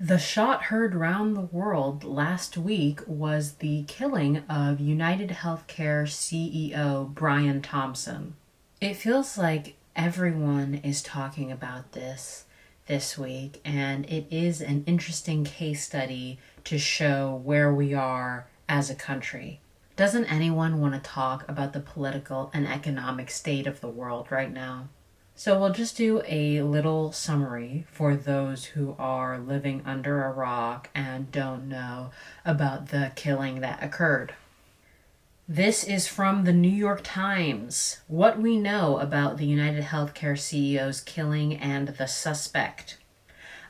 The shot heard round the world last week was the killing of United Healthcare CEO Brian Thompson. It feels like everyone is talking about this week, and it is an interesting case study to show where we are as a country. Doesn't anyone want to talk about the political and economic state of the world right now? So we'll just do a little summary for those who are living under a rock and don't know about the killing that occurred. This is from the New York Times. What we know about the United Healthcare CEO's killing and the suspect.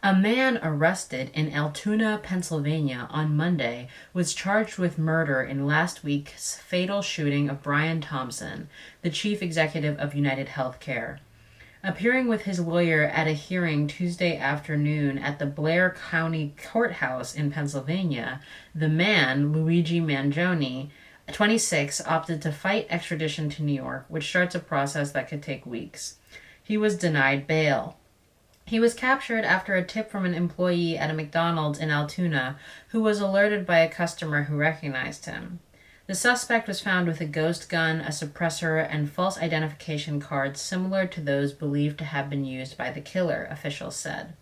A man arrested in Altoona, Pennsylvania on Monday was charged with murder in last week's fatal shooting of Brian Thompson, the chief executive of United Healthcare. Appearing with his lawyer at a hearing Tuesday afternoon at the Blair County Courthouse in Pennsylvania, the man, Luigi Mangione, 26, opted to fight extradition to New York, which starts a process that could take weeks. He was denied bail. He was captured after a tip from an employee at a McDonald's in Altoona who was alerted by a customer who recognized him. The suspect was found with a ghost gun, a suppressor, and false identification cards similar to those believed to have been used by the killer, officials said.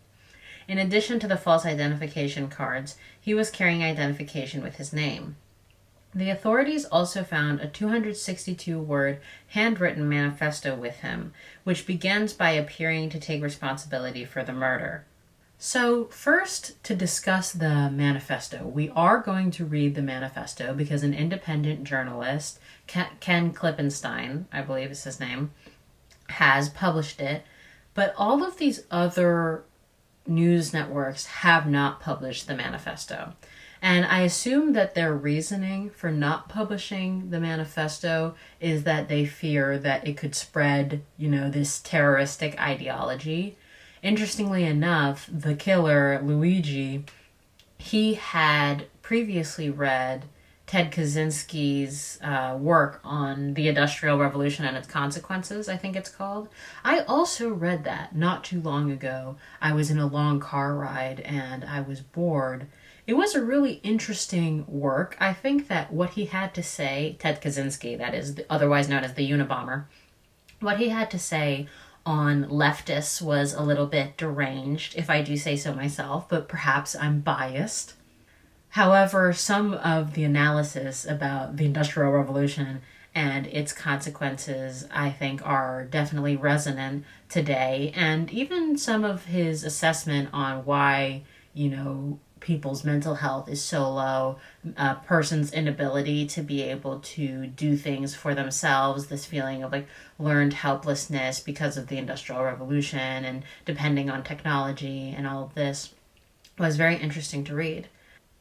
In addition to the false identification cards, he was carrying identification with his name. The authorities also found a 262-word handwritten manifesto with him, which begins by appearing to take responsibility for the murder. So first, to discuss the manifesto, we are going to read the manifesto because an independent journalist, Ken Klippenstein, I believe is his name, has published it, but all of these other news networks have not published the manifesto. And I assume that their reasoning for not publishing the manifesto is that they fear that it could spread, this terroristic ideology. Interestingly enough, the killer, Luigi, he had previously read Ted Kaczynski's work on the Industrial Revolution and its consequences, I think it's called. I also read that not too long ago. I was in a long car ride and I was bored. It was a really interesting work. I think that what he had to say, Ted Kaczynski, that is otherwise known as the Unabomber, what he had to say on leftists was a little bit deranged, if I do say so myself, but perhaps I'm biased. However, some of the analysis about the Industrial Revolution and its consequences, I think, are definitely resonant today. And even some of his assessment on why, people's mental health is so low, a person's inability to be able to do things for themselves, this feeling of like learned helplessness because of the Industrial Revolution and depending on technology and all of this was very interesting to read.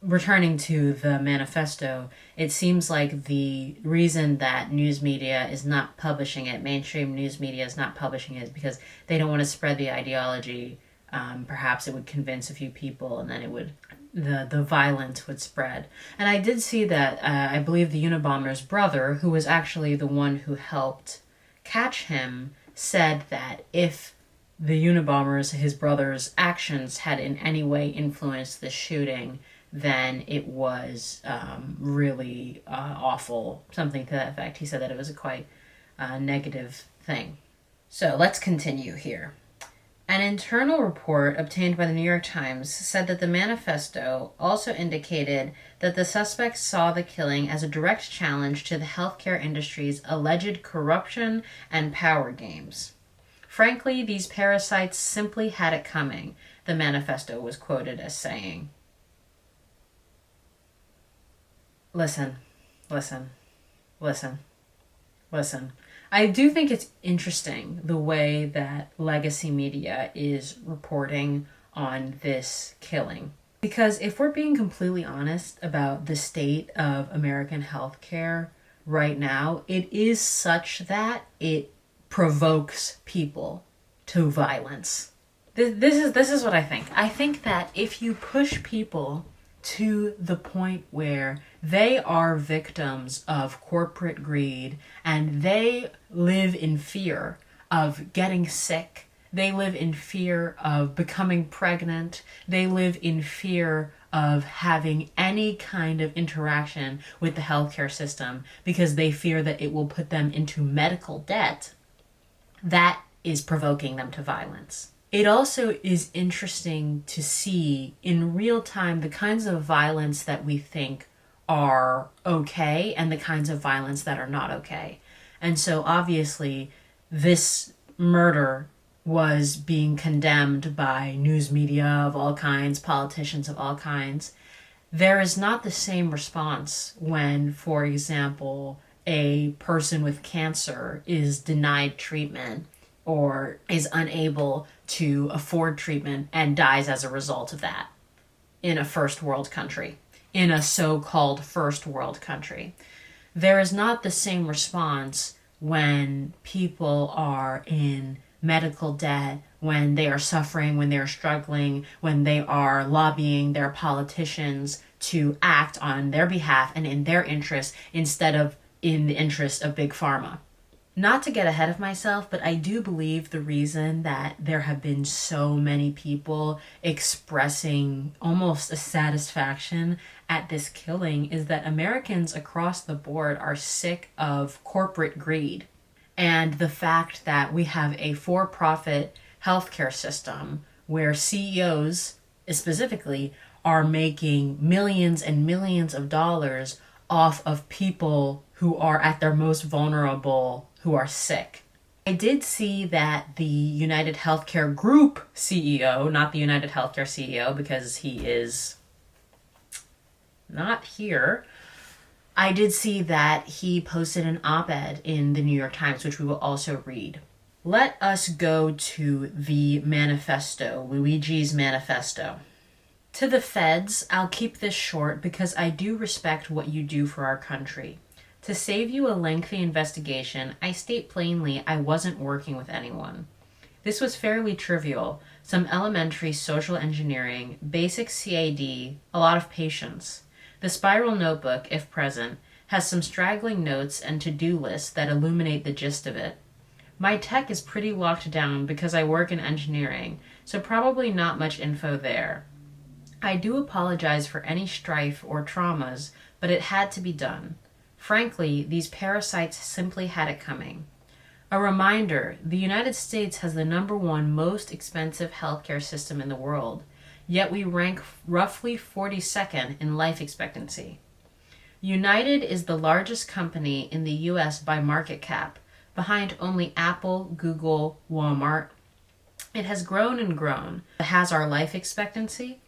Returning to the manifesto, it seems like the reason that news media is not publishing it, mainstream news media is not publishing it, is because they don't want to spread the ideology. Perhaps it would convince a few people and then the violence would spread. And I did see that, I believe the Unabomber's brother, who was actually the one who helped catch him, said that if the Unabomber's, his brother's actions had in any way influenced the shooting, then it was really awful, something to that effect. He said that it was a quite negative thing. So let's continue here. An internal report obtained by the New York Times said that the manifesto also indicated that the suspects saw the killing as a direct challenge to the healthcare industry's alleged corruption and power games. Frankly, these parasites simply had it coming, the manifesto was quoted as saying. Listen. I do think it's interesting the way that legacy media is reporting on this killing. Because if we're being completely honest about the state of American healthcare right now, it is such that it provokes people to violence. This is what I think. I think that if you push people to the point where they are victims of corporate greed and they live in fear of getting sick They live in fear of becoming pregnant. They live in fear of having any kind of interaction with the healthcare system because they fear that it will put them into medical debt. That is provoking them to violence. It also is interesting to see in real time the kinds of violence that we think are okay and the kinds of violence that are not okay. And so obviously, this murder was being condemned by news media of all kinds, politicians of all kinds. There is not the same response when, for example, a person with cancer is denied treatment or is unable to afford treatment and dies as a result of that in a first world country, in a so-called first world country. There is not the same response when people are in medical debt, when they are suffering, when they are struggling, when they are lobbying their politicians to act on their behalf and in their interest instead of in the interest of big pharma. Not to get ahead of myself, but I do believe the reason that there have been so many people expressing almost a satisfaction at this killing is that Americans across the board are sick of corporate greed and the fact that we have a for-profit healthcare system where CEOs specifically are making millions and millions of dollars off of people who are at their most vulnerable, who are sick. I did see that the United Healthcare Group CEO, not the United Healthcare CEO because he is not here, I did see that he posted an op-ed in the New York Times, which we will also read. Let us go to the manifesto, Luigi's manifesto. To the feds, I'll keep this short because I do respect what you do for our country. To save you a lengthy investigation, I state plainly I wasn't working with anyone. This was fairly trivial, some elementary social engineering, basic CAD, a lot of patience. The spiral notebook, if present, has some straggling notes and to-do lists that illuminate the gist of it. My tech is pretty locked down because I work in engineering, so probably not much info there. I do apologize for any strife or traumas, but it had to be done. Frankly, these parasites simply had it coming. A reminder, the United States has the #1 most expensive healthcare system in the world, yet we rank roughly 42nd in life expectancy. United is the largest company in the US by market cap, behind only Apple, Google, Walmart. It has grown and grown. Has our life expectancy?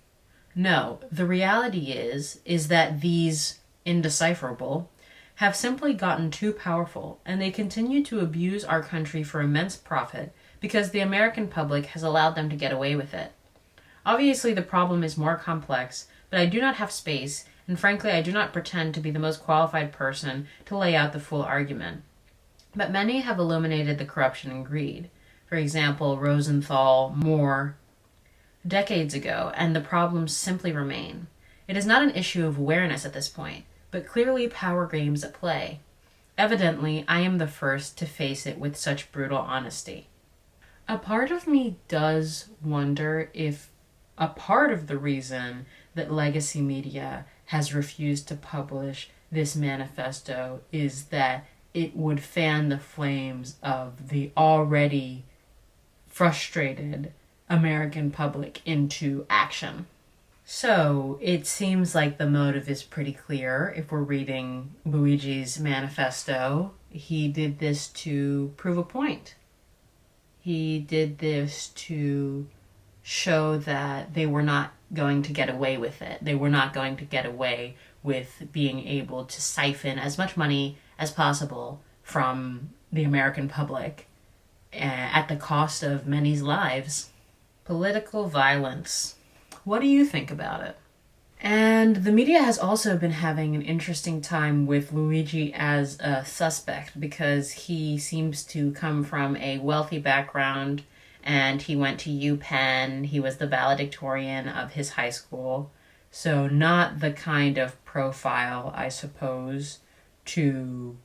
No, the reality is that these indecipherable have simply gotten too powerful, and they continue to abuse our country for immense profit because the American public has allowed them to get away with it. Obviously, the problem is more complex, but I do not have space, and frankly, I do not pretend to be the most qualified person to lay out the full argument. But many have illuminated the corruption and greed. For example, Rosenthal, Moore, decades ago, and the problems simply remain. It is not an issue of awareness at this point, but clearly power games at play. Evidently, I am the first to face it with such brutal honesty. A part of me does wonder if a part of the reason that legacy media has refused to publish this manifesto is that it would fan the flames of the already frustrated American public into action. So it seems like the motive is pretty clear if we're reading Luigi's manifesto. He did this to prove a point. He did this to show that they were not going to get away with it. They were not going to get away with being able to siphon as much money as possible from the American public at the cost of many's lives. Political violence. What do you think about it? And the media has also been having an interesting time with Luigi as a suspect because he seems to come from a wealthy background and he went to UPenn. He was the valedictorian of his high school. So not the kind of profile, I suppose, to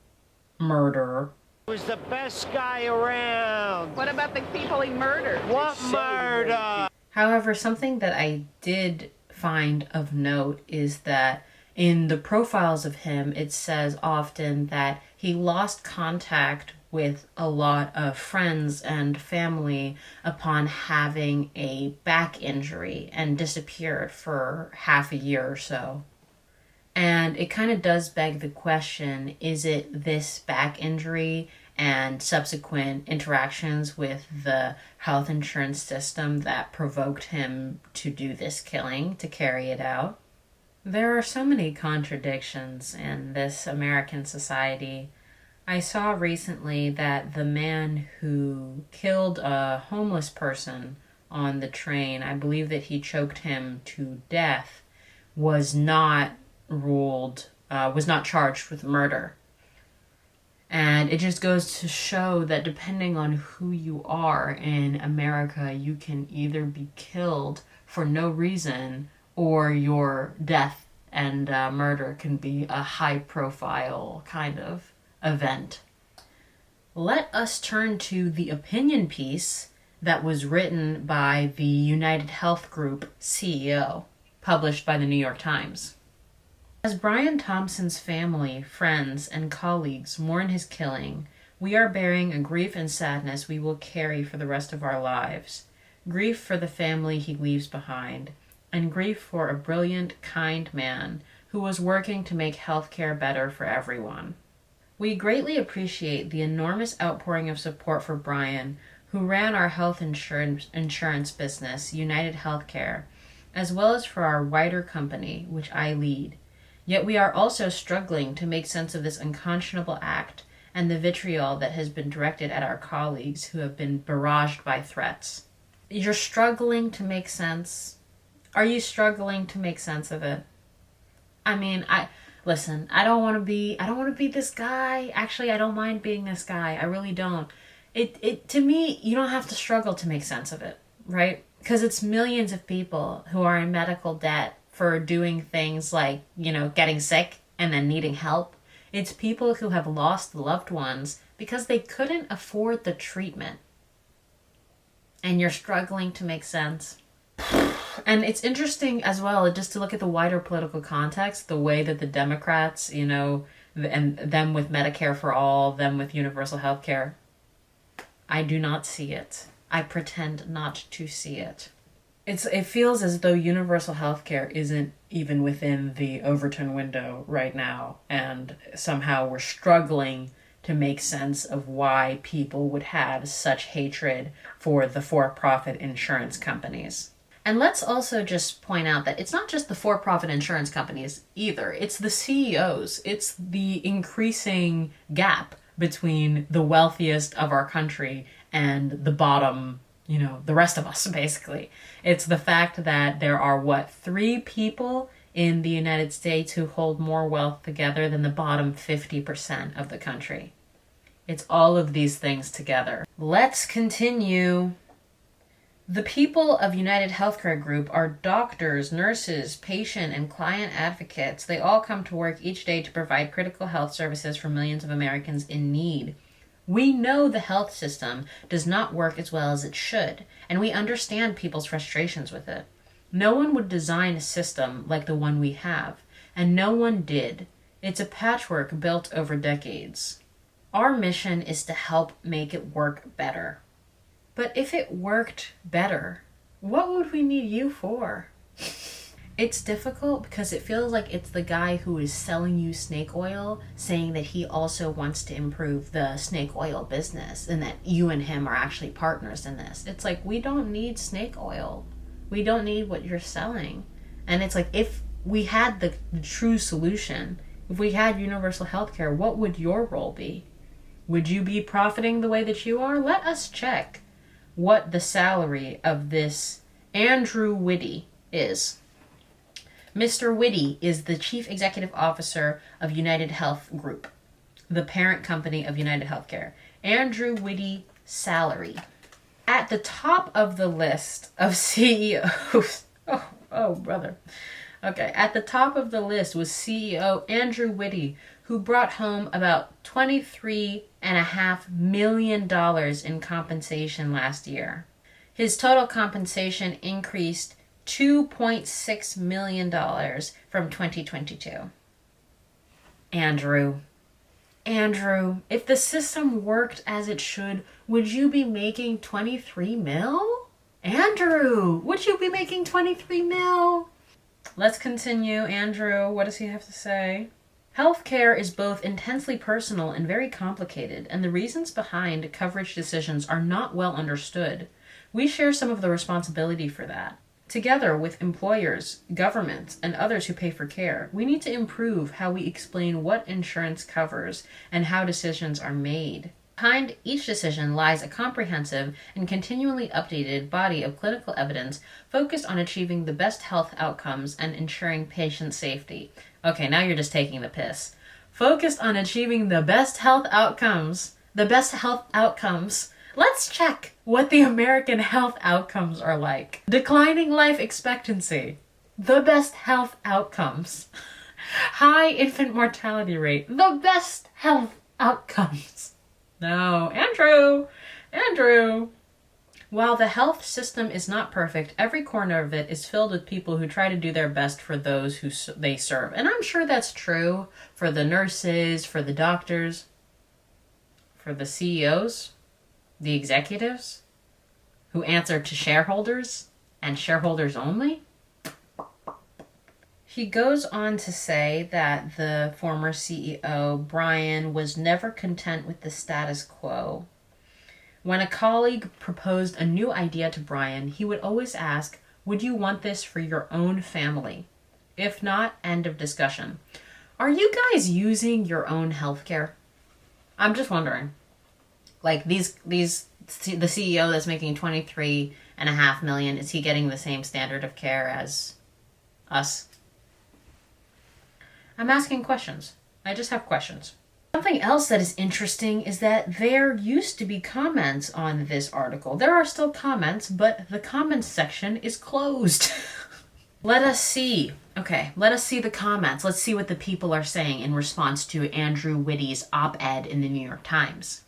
murder Was the best guy around. What about the people he murdered? What murder? However, something that I did find of note is that in the profiles of him, it says often that he lost contact with a lot of friends and family upon having a back injury and disappeared for half a year or so. And it kind of does beg the question, is it this back injury and subsequent interactions with the health insurance system that provoked him to do this killing, to carry it out? There are so many contradictions in this American society. I saw recently that the man who killed a homeless person on the train, I believe that he choked him to death, was not charged with murder. And it just goes to show that depending on who you are in America, you can either be killed for no reason or your death and murder can be a high-profile kind of event. Let us turn to the opinion piece that was written by the United Health Group CEO, published by the New York Times. As Brian Thompson's family, friends, and colleagues mourn his killing, we are bearing a grief and sadness we will carry for the rest of our lives. Grief for the family he leaves behind, and grief for a brilliant, kind man who was working to make healthcare better for everyone. We greatly appreciate the enormous outpouring of support for Brian, who ran our health insurance business, United Healthcare, as well as for our wider company, which I lead. Yet we are also struggling to make sense of this unconscionable act and the vitriol that has been directed at our colleagues who have been barraged by threats. You're struggling to make sense? Are you struggling to make sense of it? I mean, I don't want to be this guy. Actually, I don't mind being this guy. I really don't. To me, you don't have to struggle to make sense of it, right? Because it's millions of people who are in medical debt for doing things like, getting sick and then needing help. It's people who have lost loved ones because they couldn't afford the treatment. And you're struggling to make sense. And it's interesting as well, just to look at the wider political context, the way that the Democrats, and them with Medicare for all, them with universal health care. I do not see it. I pretend not to see it. It feels as though universal health care isn't even within the Overton window right now, and somehow we're struggling to make sense of why people would have such hatred for the for-profit insurance companies. And let's also just point out that it's not just the for-profit insurance companies either. It's the CEOs. It's the increasing gap between the wealthiest of our country and the bottom, the rest of us, basically. It's the fact that there are, 3 people in the United States who hold more wealth together than the bottom 50% of the country. It's all of these things together. Let's continue. The people of United Healthcare Group are doctors, nurses, patient, and client advocates. They all come to work each day to provide critical health services for millions of Americans in need. We know the health system does not work as well as it should, and we understand people's frustrations with it. No one would design a system like the one we have, and no one did. It's a patchwork built over decades. Our mission is to help make it work better. But if it worked better, what would we need you for? It's difficult because it feels like it's the guy who is selling you snake oil saying that he also wants to improve the snake oil business and that you and him are actually partners in this. It's like, we don't need snake oil. We don't need what you're selling. And it's like, if we had the true solution, if we had universal health care, what would your role be? Would you be profiting the way that you are? Let us check what the salary of this Andrew Whitty is. Mr. Whitty is the Chief Executive Officer of United Health Group, the parent company of United Healthcare. Andrew Whitty salary. At the top of the list of CEOs, oh brother, Okay, at the top of the list was CEO Andrew Whitty, who brought home about $23.5 million in compensation last year. His total compensation increased $2.6 million from 2022. Andrew, if the system worked as it should, would you be making 23 mil? Andrew, would you be making 23 mil? Let's continue. Andrew, what does he have to say? Healthcare is both intensely personal and very complicated, and the reasons behind coverage decisions are not well understood. We share some of the responsibility for that. Together with employers, governments, and others who pay for care, we need to improve how we explain what insurance covers and how decisions are made. Behind each decision lies a comprehensive and continually updated body of clinical evidence focused on achieving the best health outcomes and ensuring patient safety. Okay, now you're just taking the piss. Focused on achieving the best health outcomes. The best health outcomes. Let's check what the American health outcomes are like. Declining life expectancy. The best health outcomes. High infant mortality rate. The best health outcomes. No, Andrew. While the health system is not perfect, every corner of it is filled with people who try to do their best for those who they serve. And I'm sure that's true for the nurses, for the doctors, for the CEOs, the executives who answer to shareholders and shareholders only. He goes on to say that the former CEO, Brian, was never content with the status quo. When a colleague proposed a new idea to Brian, he would always ask, "Would you want this for your own family? If not, end of discussion." Are you guys using your own healthcare? I'm just wondering. Like the CEO that's making $23.5 million, is he getting the same standard of care as us? I'm asking questions. I just have questions. Something else that is interesting is that there used to be comments on this article. There are still comments, but the comments section is closed. Let us see. Okay, let us see the comments. Let's see what the people are saying in response to Andrew Whitty's op-ed in the New York Times.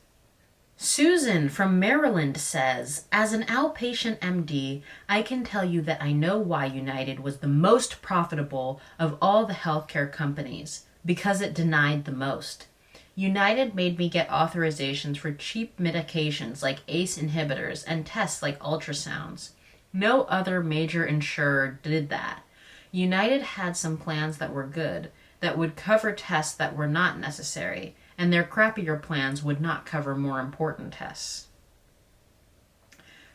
Susan from Maryland says, "As an outpatient MD, I can tell you that I know why United was the most profitable of all the healthcare companies, because it denied the most. United made me get authorizations for cheap medications like ACE inhibitors and tests like ultrasounds. No other major insurer did that. United had some plans that were good, that would cover tests that were not necessary, and their crappier plans would not cover more important tests."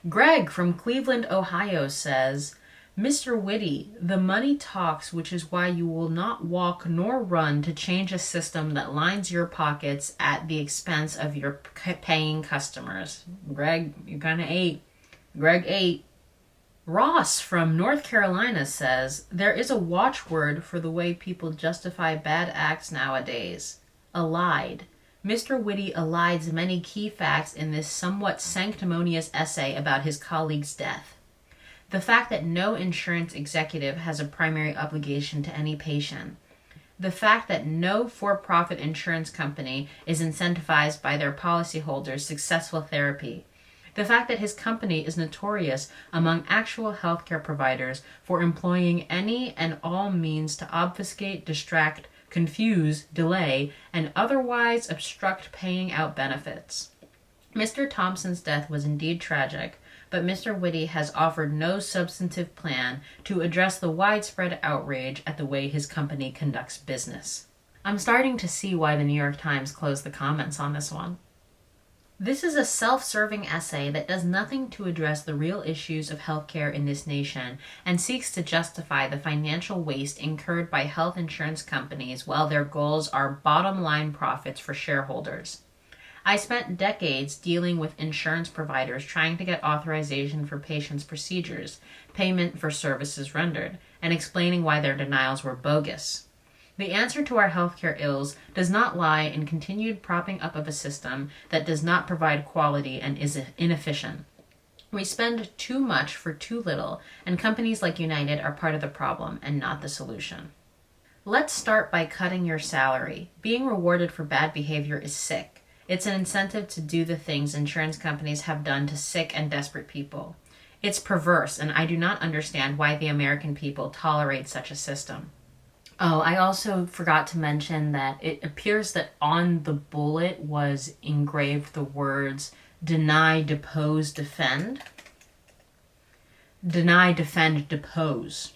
Greg from Cleveland, Ohio says, "Mr. Whitty, the money talks, which is why you will not walk nor run to change a system that lines your pockets at the expense of your paying customers." Greg, you kind of ate. Greg ate. Ross from North Carolina says, "There is a watchword for the way people justify bad acts nowadays. Allied. Mr. Whitty elides many key facts in this somewhat sanctimonious essay about his colleague's death. The fact that no insurance executive has a primary obligation to any patient. The fact that no for-profit insurance company is incentivized by their policyholders' successful therapy. The fact that his company is notorious among actual healthcare providers for employing any and all means to obfuscate, distract, confuse, delay, and otherwise obstruct paying out benefits. Mr. Thompson's death was indeed tragic, but Mr. Whitty has offered no substantive plan to address the widespread outrage at the way his company conducts business." I'm starting to see why the New York Times closed the comments on this one. This is a self-serving essay that does nothing to address the real issues of healthcare in this nation and seeks to justify the financial waste incurred by health insurance companies while their goals are bottom-line profits for shareholders. I spent decades dealing with insurance providers trying to get authorization for patients' procedures, payment for services rendered, and explaining why their denials were bogus. The answer to our healthcare ills does not lie in continued propping up of a system that does not provide quality and is inefficient. We spend too much for too little, and companies like United are part of the problem and not the solution. Let's start by cutting your salary. Being rewarded for bad behavior is sick. It's an incentive to do the things insurance companies have done to sick and desperate people. It's perverse, and I do not understand why the American people tolerate such a system. Oh, I also forgot to mention that it appears that on the bullet was engraved the words deny, depose, defend. Deny, defend, depose.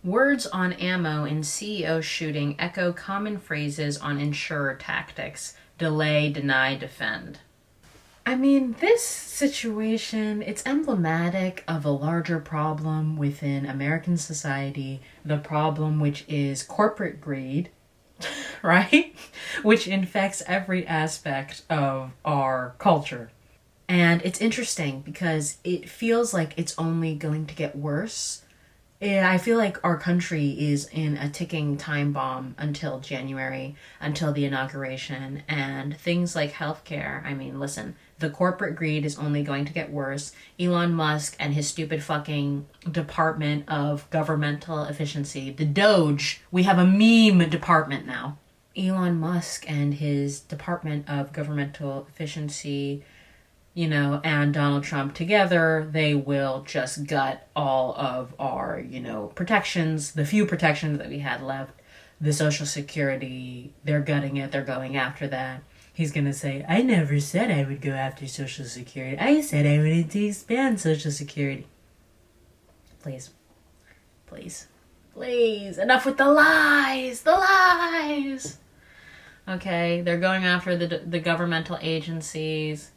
Words on ammo in CEO shooting echo common phrases on insurer tactics. Delay, deny, defend. I mean, this situation, it's emblematic of a larger problem within American society, the problem which is corporate greed, right? Which infects every aspect of our culture. And it's interesting because it feels like it's only going to get worse. I feel like our country is in a ticking time bomb until January, until the inauguration, and things like healthcare. I mean, listen, the corporate greed is only going to get worse. Elon Musk and his stupid fucking Department of Governmental Efficiency, the Doge, we have a meme department now. Elon Musk and his Department of Governmental Efficiency, and Donald Trump together, they will just gut all of our, protections, the few protections that we had left. The Social Security, they're gutting it, they're going after that. He's going to say, I never said I would go after Social Security. I said I wanted to expand Social Security. Please. Please. Please. Enough with the lies. The lies. Okay, they're going after the governmental agencies.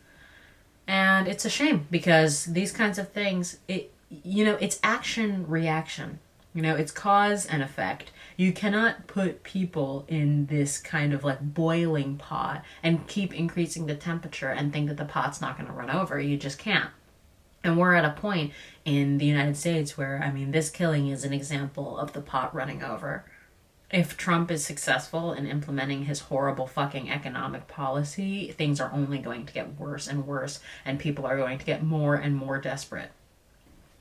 And it's a shame because these kinds of things, it's action reaction. It's cause and effect. You cannot put people in this kind of boiling pot and keep increasing the temperature and think that the pot's not going to run over. You just can't. And we're at a point in the United States where, this killing is an example of the pot running over. If Trump is successful in implementing his horrible fucking economic policy, things are only going to get worse and worse, and people are going to get more and more desperate.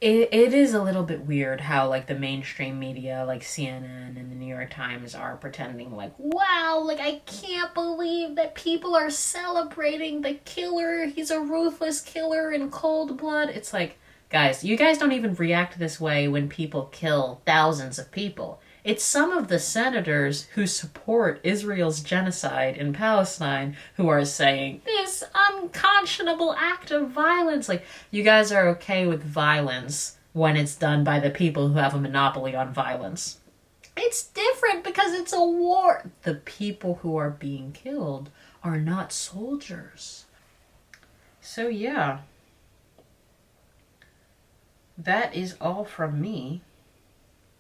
It is a little bit weird how, the mainstream media, like CNN and the New York Times, are pretending wow, I can't believe that people are celebrating the killer. He's a ruthless killer in cold blood. It's guys, you guys don't even react this way when people kill thousands of people. It's some of the senators who support Israel's genocide in Palestine who are saying, this unconscionable act of violence. You guys are okay with violence when it's done by the people who have a monopoly on violence. It's different because it's a war. The people who are being killed are not soldiers. So yeah. That is all from me.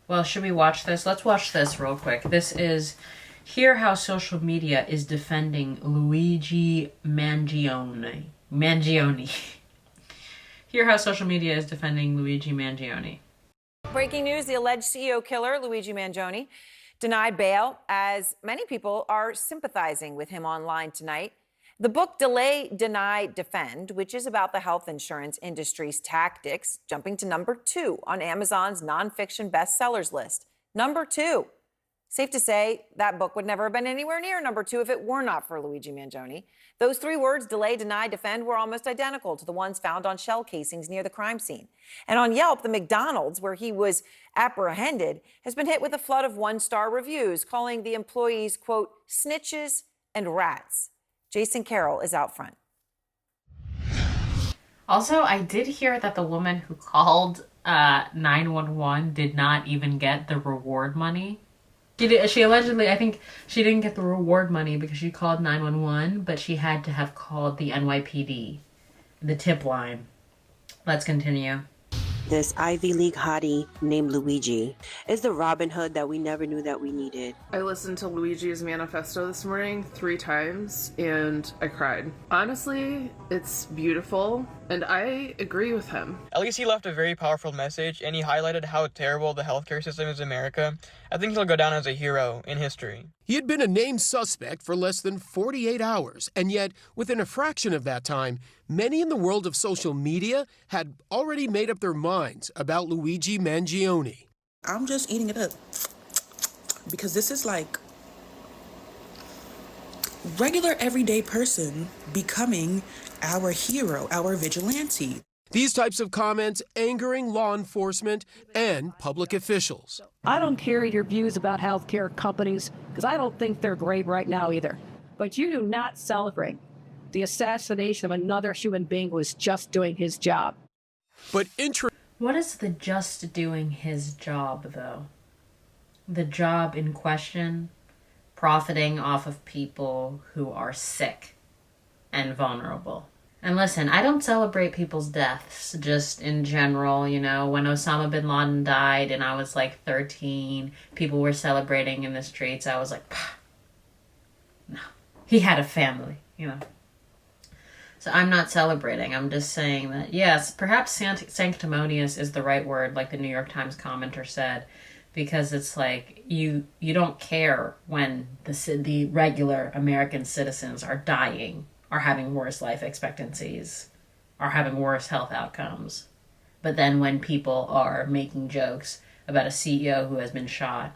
Well, should we watch this? Let's watch this real quick. This is Hear How Social Media is Defending Luigi Mangione. Hear How Social Media is Defending Luigi Mangione. Breaking news, the alleged CEO killer, Luigi Mangione, denied bail, as many people are sympathizing with him online tonight. The book Delay, Deny, Defend, which is about the health insurance industry's tactics, jumping to number 2 on Amazon's nonfiction bestsellers list. Number 2. Safe to say that book would never have been anywhere near number 2 if it were not for Luigi Mangione. Those 3 words, delay, deny, defend, were almost identical to the ones found on shell casings near the crime scene. And on Yelp, the McDonald's, where he was apprehended, has been hit with a flood of 1-star reviews, calling the employees, quote, snitches and rats. Jason Carroll is out front. Also, I did hear that the woman who called 911 did not even get the reward money. She allegedly, I think she didn't get the reward money because she called 911, but she had to have called the NYPD, the tip line. Let's continue. This Ivy League hottie named Luigi is the Robin Hood that we never knew that we needed. I listened to Luigi's manifesto this morning 3 times and I cried. Honestly, it's beautiful and I agree with him. At least he left a very powerful message and he highlighted how terrible the healthcare system is in America. I think he'll go down as a hero in history. He had been a named suspect for less than 48 hours, and yet, within a fraction of that time, many in the world of social media had already made up their minds about Luigi Mangione. I'm just eating it up because this is like regular everyday person becoming our hero, our vigilante. These types of comments angering law enforcement and public officials. I don't care your views about healthcare companies because I don't think they're great right now either. But you do not celebrate the assassination of another human being who is just doing his job. But what is the just doing his job, though? The job in question, profiting off of people who are sick and vulnerable. And listen, I don't celebrate people's deaths just in general. You know, when Osama bin Laden died and I was like 13, people were celebrating in the streets. I was like, pah. No. He had a family, you know. So I'm not celebrating. I'm just saying that, yes, perhaps sanctimonious is the right word, like the New York Times commenter said, because it's like you don't care when the regular American citizens are dying, are having worse life expectancies, are having worse health outcomes. But then when people are making jokes about a CEO who has been shot,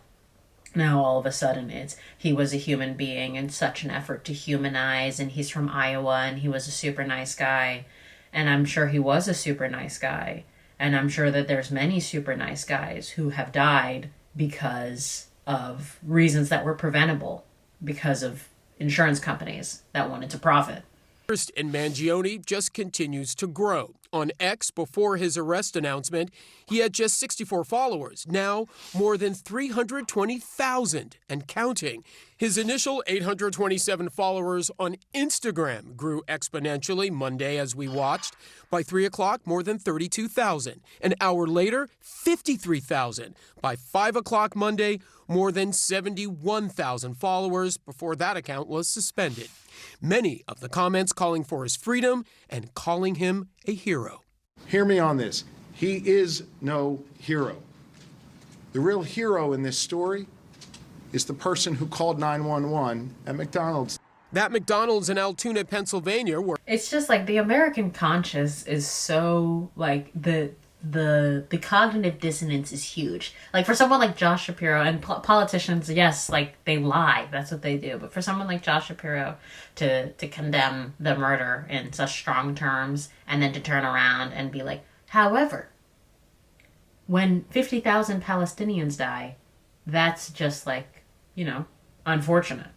now all of a sudden it's he was a human being and such an effort to humanize, and he's from Iowa and he was a super nice guy. And I'm sure he was a super nice guy. And I'm sure that there's many super nice guys who have died because of reasons that were preventable, because of insurance companies that wanted to profit. Interest in Mangione just continues to grow. On X, before his arrest announcement, he had just 64 followers. Now, more than 320,000 and counting. His initial 827 followers on Instagram grew exponentially Monday as we watched. By 3 o'clock, more than 32,000. An hour later, 53,000. By 5 o'clock Monday, more than 71,000 followers before that account was suspended. Many of the comments calling for his freedom and calling him a hero. Hear me on this. He is no hero. The real hero in this story is the person who called 911 at McDonald's. That McDonald's in Altoona, Pennsylvania, where it's just like the American conscience is so like the cognitive dissonance is huge. Like for someone like Josh Shapiro, and politicians, yes, like they lie, that's what they do. But for someone like Josh Shapiro to condemn the murder in such strong terms and then to turn around and be like, however, when 50,000 Palestinians die, that's just like, you know, unfortunate.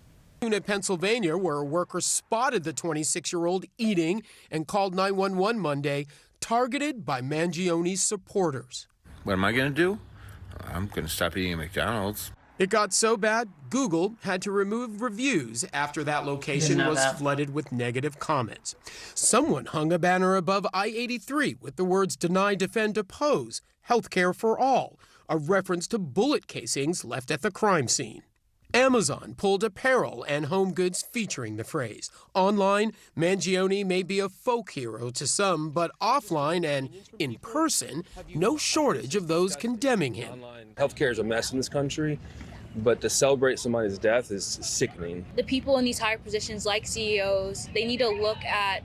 In Pennsylvania, where a worker spotted the 26-year-old eating and called 911 Monday, targeted by Mangione's supporters. What am I going to do? I'm going to stop eating at McDonald's. It got so bad, Google had to remove reviews after that location was flooded with negative comments. Someone hung a banner above I-83 with the words "Deny, Defend, Oppose, Healthcare for All," a reference to bullet casings left at the crime scene. Amazon pulled apparel and home goods featuring the phrase. Online, Mangione may be a folk hero to some, but offline and in person, no shortage of those condemning him. Healthcare is a mess in this country, but to celebrate somebody's death is sickening. The people in these higher positions, like CEOs, they need to look at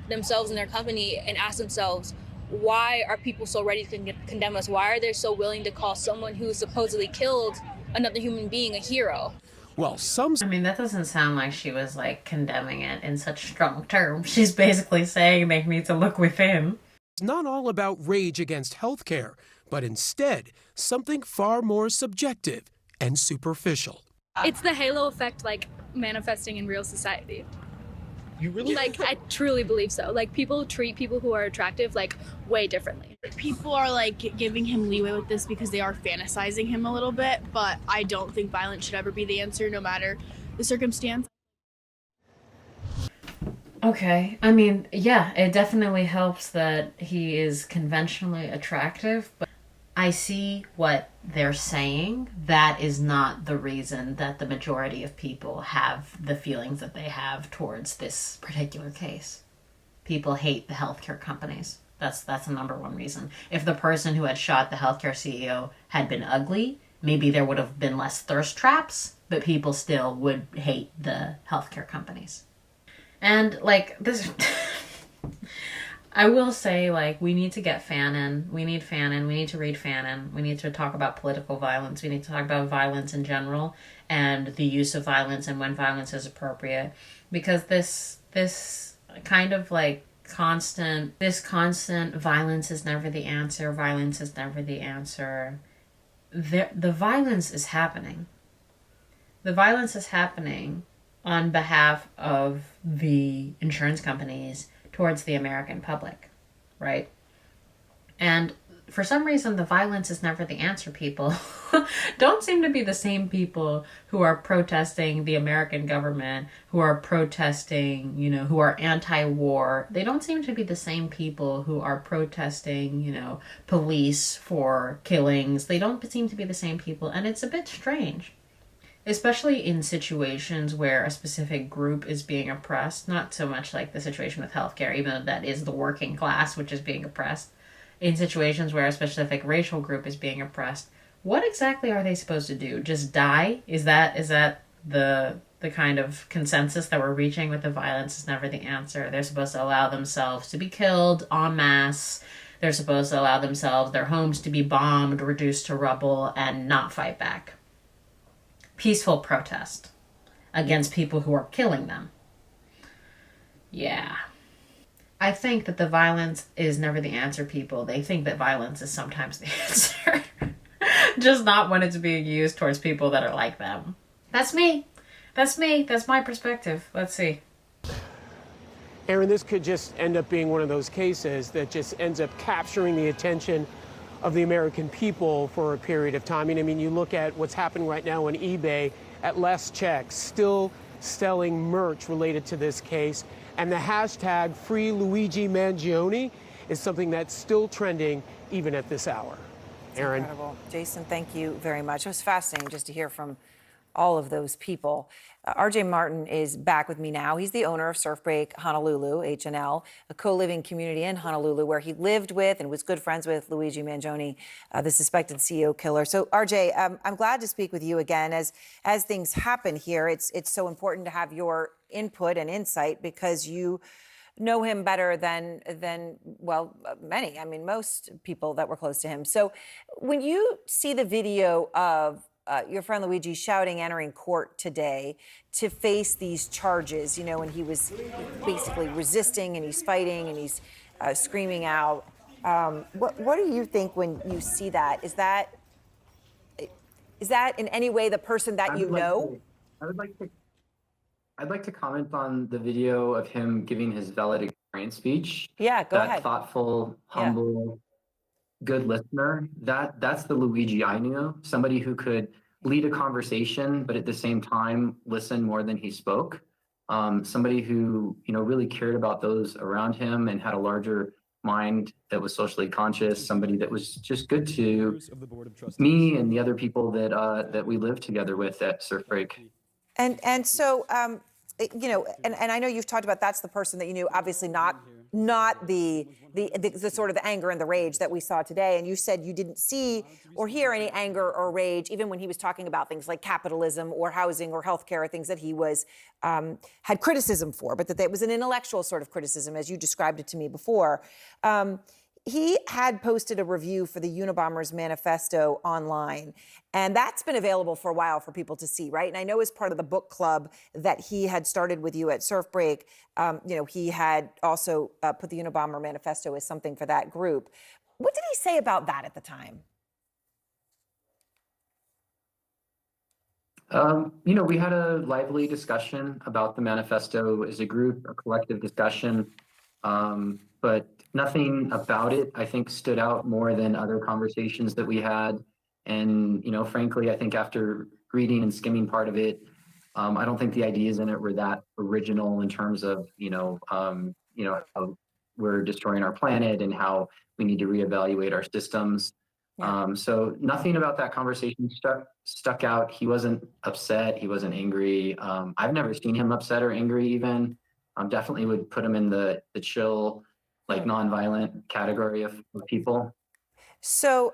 themselves and their company and ask themselves, why are people so ready to condemn us? Why are they so willing to call someone who supposedly killed another human being a hero? Well, I mean, that doesn't sound like she was like condemning it in such strong terms. She's basically saying they need to look within. It's not all about rage against healthcare, but instead something far more subjective and superficial. It's the halo effect, like, manifesting in real society. You really? Like, I truly believe so. Like, people treat people who are attractive, like, way differently. People are, like, giving him leeway with this because they are fantasizing him a little bit, but I don't think violence should ever be the answer, no matter the circumstance. Okay, I mean, yeah, it definitely helps that he is conventionally attractive, but I see what they're saying. That is not the reason that the majority of people have the feelings that they have towards this particular case. People hate the healthcare companies. That's the number one reason. If the person who had shot the healthcare CEO had been ugly, maybe there would have been less thirst traps but people still would hate the healthcare companies. And like this, I will say, like, we need to get Fanon. We need Fanon. We need to read Fanon. We need to talk about political violence. We need to talk about violence in general and the use of violence and when violence is appropriate. Because this kind of like constant violence is never the answer. Violence is never the answer. The violence is happening. The violence is happening on behalf of the insurance companies towards the American public, right? And for some reason, the violence is never the answer. People don't seem to be the same people who are protesting the American government, who are protesting, who are anti-war. They don't seem to be the same people who are protesting, police for killings. They don't seem to be the same people, and it's a bit strange. Especially in situations where a specific group is being oppressed, not so much like the situation with healthcare, even though that is the working class which is being oppressed. In situations where a specific racial group is being oppressed, what exactly are they supposed to do? Just die? Is that the kind of consensus that we're reaching with the violence is never the answer? They're supposed to allow themselves to be killed en masse. They're supposed to allow themselves, their homes to be bombed, reduced to rubble, and not fight back. Peaceful protest against people who are killing them. Yeah. I think that the violence is never the answer, people. They think that violence is sometimes the answer. Just not when it's being used towards people that are like them. That's me. That's my perspective. Let's see. Aaron, this could just end up being one of those cases that just ends up capturing the attention of the American people for a period of time. I mean, you look at what's happening right now on eBay at last check, still selling merch related to this case. And the hashtag Free Luigi Mangione is something that's still trending even at this hour. Aaron. Incredible. Jason, thank you very much. It was fascinating just to hear from all of those people. RJ Martin is back with me now. He's the owner of Surf Break Honolulu, HNL, a co-living community in Honolulu where he lived with and was good friends with Luigi Mangione, the suspected CEO killer. So, RJ, I'm glad to speak with you again. As things happen here, it's so important to have your input and insight because you know him better than many. I mean, most people that were close to him. So, when you see the video of your friend Luigi entering court today to face these charges, when he was basically resisting and he's fighting and he's screaming out. What do you think when you see that? Is that in any way the person that you know? I'd like to comment on the video of him giving his valedictorian speech. Yeah, go ahead. That thoughtful, humble, good listener. That's the Luigi I knew. Somebody who could lead a conversation, but at the same time listen more than he spoke. Somebody who really cared about those around him and had a larger mind that was socially conscious. Somebody that was just good to me and the other people that we lived together with at Surf Break. And so, and I know you've talked about that's the person that you knew, obviously not the sort of the anger and the rage that we saw today. And you said you didn't see or hear any anger or rage, even when he was talking about things like capitalism or housing or healthcare, or things that he was had criticism for, but that it was an intellectual sort of criticism, as you described it to me before. He had posted a review for the Unabomber's manifesto online, and that's been available for a while for people to see, right? And I know as part of the book club that he had started with you at Surf Break, he had also put the Unabomber manifesto as something for that group. What did he say about that at the time? We had a lively discussion about the manifesto as a group, a collective discussion, but nothing about it, I think, stood out more than other conversations that we had. And, frankly, I think after reading and skimming part of it, I don't think the ideas in it were that original in terms of, how we're destroying our planet and how we need to reevaluate our systems. So nothing about that conversation stuck out. He wasn't upset. He wasn't angry. I've never seen him upset or angry even. Definitely would put him in the chill, nonviolent category of people. So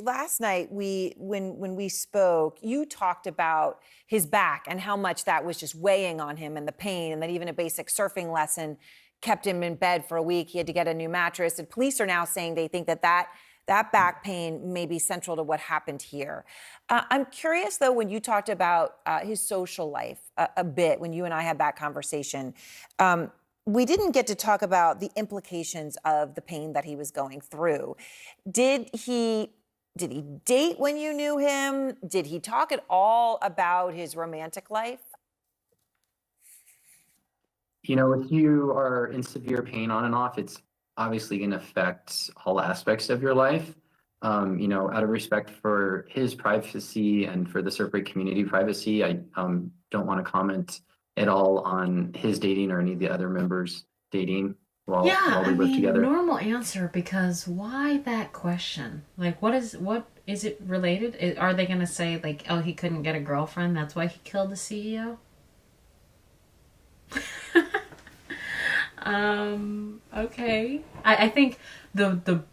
last night, when we spoke, you talked about his back and how much that was just weighing on him and the pain, and that even a basic surfing lesson kept him in bed for a week. He had to get a new mattress. And police are now saying they think that back pain may be central to what happened here. I'm curious, though, when you talked about his social life a bit, when you and I had that conversation, we didn't get to talk about the implications of the pain that he was going through. Did he date when you knew him? Did he talk at all about his romantic life? You know, if you are in severe pain on and off, it's obviously going to affect all aspects of your life. You know, out of respect for his privacy and for the surfbreak community privacy, I don't want to comment at all on his dating or any of the other members dating while we live together. Normal answer, because why that question? Like, what is it related? Are they going to say, like, oh, he couldn't get a girlfriend, that's why he killed the CEO? Okay. I think the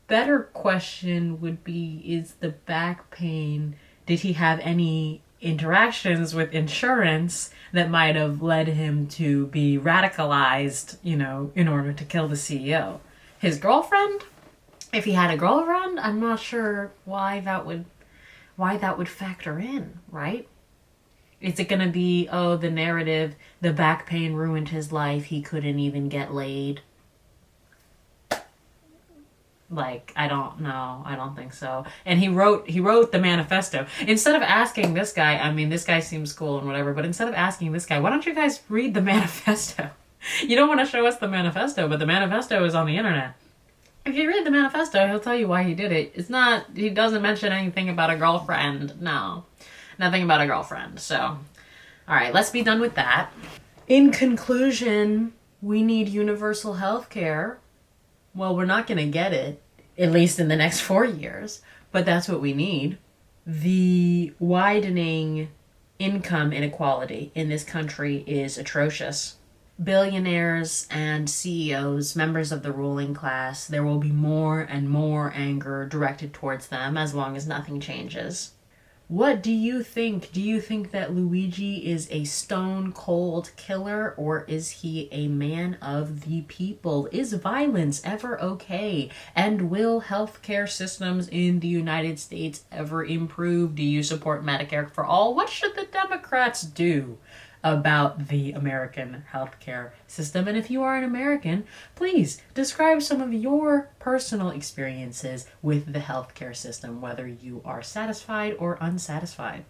better question would be, is the back pain, did he have any interactions with insurance that might have led him to be radicalized, you know, in order to kill the CEO? His girlfriend? If he had a girlfriend, I'm not sure why that would factor in, right? Is it going to be, oh, the narrative, the back pain ruined his life, he couldn't even get laid? Like, I don't know. I don't think so. And he wrote the manifesto. Instead of asking this guy, I mean, this guy seems cool and whatever, but instead of asking this guy, why don't you guys read the manifesto? You don't want to show us the manifesto, but the manifesto is on the internet. If you read the manifesto, he'll tell you why he did it. He doesn't mention anything about a girlfriend. No, nothing about a girlfriend. So, all right, let's be done with that. In conclusion, we need universal health care. Well, we're not going to get it, at least in the next 4 years, but that's what we need. The widening income inequality in this country is atrocious. Billionaires and CEOs, members of the ruling class, there will be more and more anger directed towards them as long as nothing changes. What do you think? Do you think that Luigi is a stone cold killer, or is he a man of the people? Is violence ever okay? And will healthcare systems in the United States ever improve? Do you support Medicare for all? What should the Democrats do about the American healthcare system? And if you are an American, please describe some of your personal experiences with the healthcare system, whether you are satisfied or unsatisfied.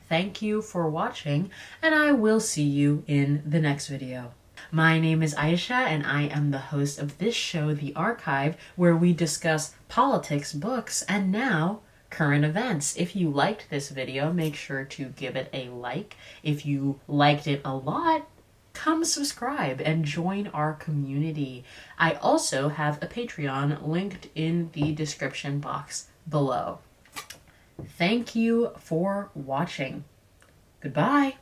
Thank you for watching, and I will see you in the next video. My name is Aisha, and I am the host of this show, The Archive, where we discuss politics, books, and now current events. If you liked this video, make sure to give it a like. If you liked it a lot, come subscribe and join our community. I also have a Patreon linked in the description box below. Thank you for watching. Goodbye.